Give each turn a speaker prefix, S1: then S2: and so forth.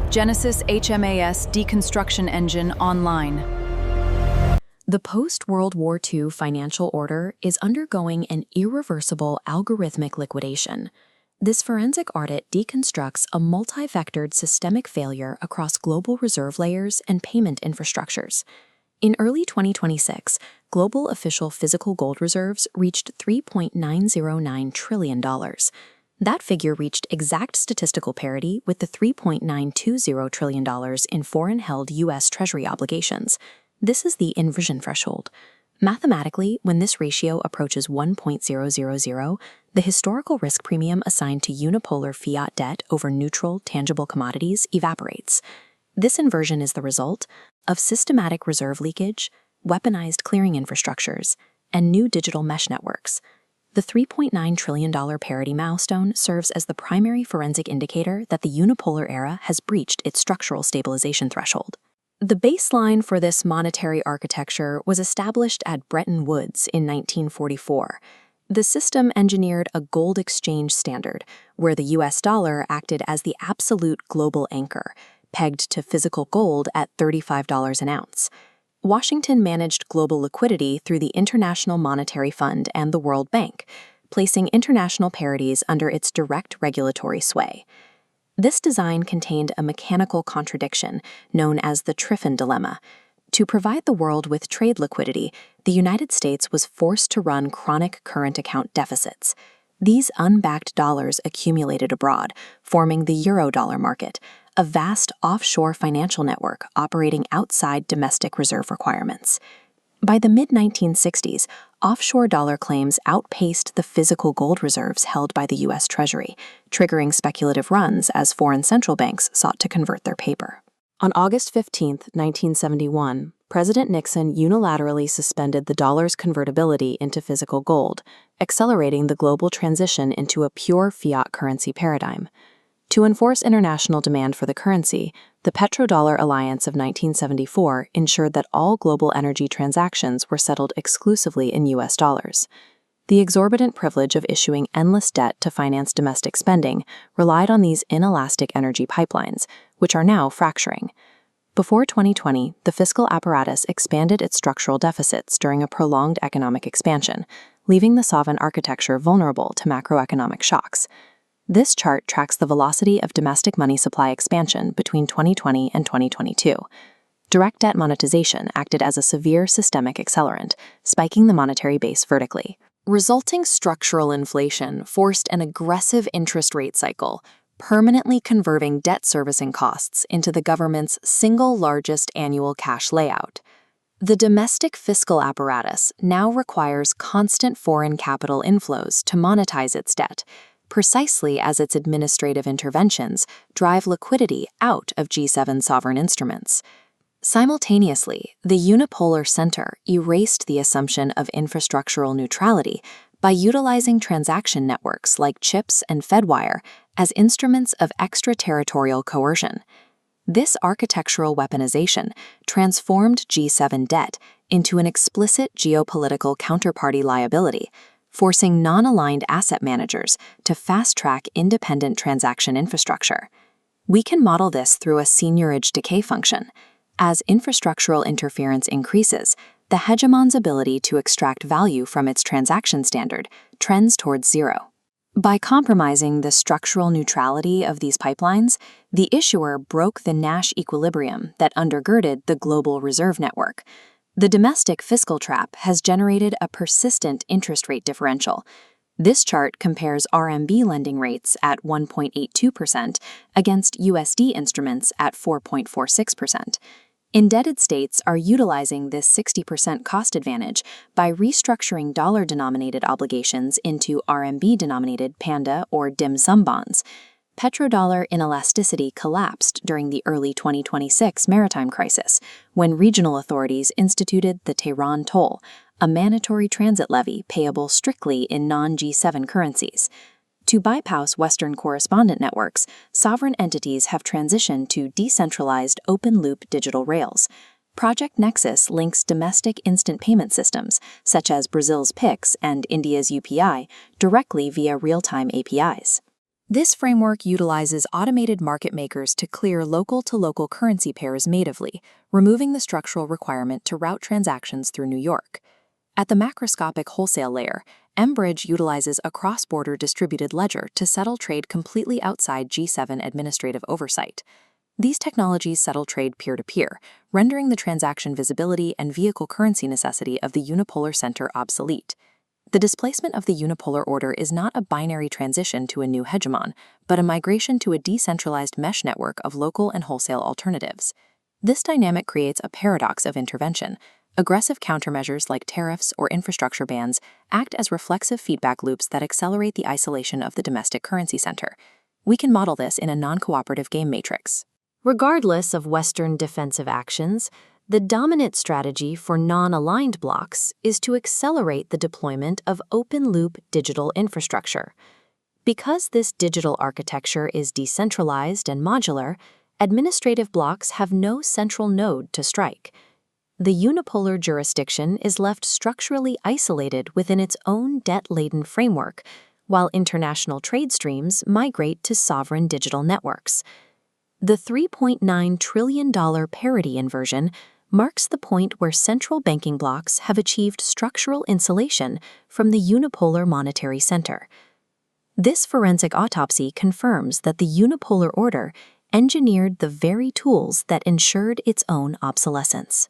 S1: Genesis HMAS deconstruction engine online.
S2: The post-World War II financial order is undergoing an irreversible algorithmic liquidation. This forensic audit deconstructs a multi-vectored systemic failure across global reserve layers and payment infrastructures. In early 2026, global official physical gold reserves reached $3.909 trillion. That figure reached exact statistical parity with the $3.920 trillion in foreign-held US Treasury obligations. This is the inversion threshold. Mathematically, when this ratio approaches 1.000, the historical risk premium assigned to unipolar fiat debt over neutral, tangible commodities evaporates. This inversion is the result of systematic reserve leakage, weaponized clearing infrastructures, and new digital mesh networks. The $3.9 trillion parity milestone serves as the primary forensic indicator that the unipolar era has breached its structural stabilization threshold. The baseline for this monetary architecture was established at Bretton Woods in 1944. The system engineered a gold exchange standard, where the US dollar acted as the absolute global anchor, pegged to physical gold at $35 an ounce. Washington managed global liquidity through the International Monetary Fund and the World Bank, placing international parities under its direct regulatory sway. This design contained a mechanical contradiction known as the Triffin dilemma. To provide the world with trade liquidity, the United States was forced to run chronic current account deficits. These unbacked dollars accumulated abroad, forming the eurodollar market, a vast offshore financial network operating outside domestic reserve requirements. By the mid-1960s, offshore dollar claims outpaced the physical gold reserves held by the US Treasury, triggering speculative runs as foreign central banks sought to convert their paper. On August 15, 1971, President Nixon unilaterally suspended the dollar's convertibility into physical gold, accelerating the global transition into a pure fiat currency paradigm. To enforce international demand for the currency, the Petrodollar Alliance of 1974 ensured that all global energy transactions were settled exclusively in US dollars. The exorbitant privilege of issuing endless debt to finance domestic spending relied on these inelastic energy pipelines, which are now fracturing. Before 2020, the fiscal apparatus expanded its structural deficits during a prolonged economic expansion, leaving the sovereign architecture vulnerable to macroeconomic shocks. This chart tracks the velocity of domestic money supply expansion between 2020 and 2022. Direct debt monetization acted as a severe systemic accelerant, spiking the monetary base vertically. Resulting structural inflation forced an aggressive interest rate cycle, permanently converting debt servicing costs into the government's single largest annual cash layout. The domestic fiscal apparatus now requires constant foreign capital inflows to monetize its debt, precisely as its administrative interventions drive liquidity out of G7 sovereign instruments. Simultaneously, the Unipolar Center erased the assumption of infrastructural neutrality by utilizing transaction networks like chips and Fedwire as instruments of extraterritorial coercion. This architectural weaponization transformed G7 debt into an explicit geopolitical counterparty liability, forcing non-aligned asset managers to fast-track independent transaction infrastructure. We can model this through a seigniorage decay function. As infrastructural interference increases, the hegemon's ability to extract value from its transaction standard trends towards zero. By compromising the structural neutrality of these pipelines, the issuer broke the Nash equilibrium that undergirded the global reserve network. The domestic fiscal trap has generated a persistent interest rate differential. This chart compares RMB lending rates at 1.82% against USD instruments at 4.46%. Indebted states are utilizing this 60% cost advantage by restructuring dollar-denominated obligations into RMB-denominated Panda or dim sum bonds. Petrodollar inelasticity collapsed during the early 2026 maritime crisis, when regional authorities instituted the Tehran toll, a mandatory transit levy payable strictly in non-G7 currencies. To bypass Western correspondent networks, sovereign entities have transitioned to decentralized open-loop digital rails. Project Nexus links domestic instant payment systems, such as Brazil's Pix and India's UPI, directly via real-time APIs. This framework utilizes automated market makers to clear local-to-local currency pairs natively, removing the structural requirement to route transactions through New York. At the macroscopic wholesale layer, mBridge utilizes a cross-border distributed ledger to settle trade completely outside G7 administrative oversight. These technologies settle trade peer-to-peer, rendering the transaction visibility and vehicle currency necessity of the unipolar center obsolete. The displacement of the unipolar order is not a binary transition to a new hegemon, but a migration to a decentralized mesh network of local and wholesale alternatives. This dynamic creates a paradox of intervention. Aggressive countermeasures like tariffs or infrastructure bans act as reflexive feedback loops that accelerate the isolation of the domestic currency center. We can model this in a non-cooperative game matrix. Regardless of Western defensive actions, the dominant strategy for non-aligned blocks is to accelerate the deployment of open-loop digital infrastructure. Because this digital architecture is decentralized and modular, administrative blocks have no central node to strike. The unipolar jurisdiction is left structurally isolated within its own debt-laden framework, while international trade streams migrate to sovereign digital networks. The $3.9 trillion parity inversion marks the point where central banking blocks have achieved structural insulation from the unipolar monetary center. This forensic autopsy confirms that the unipolar order engineered the very tools that ensured its own obsolescence.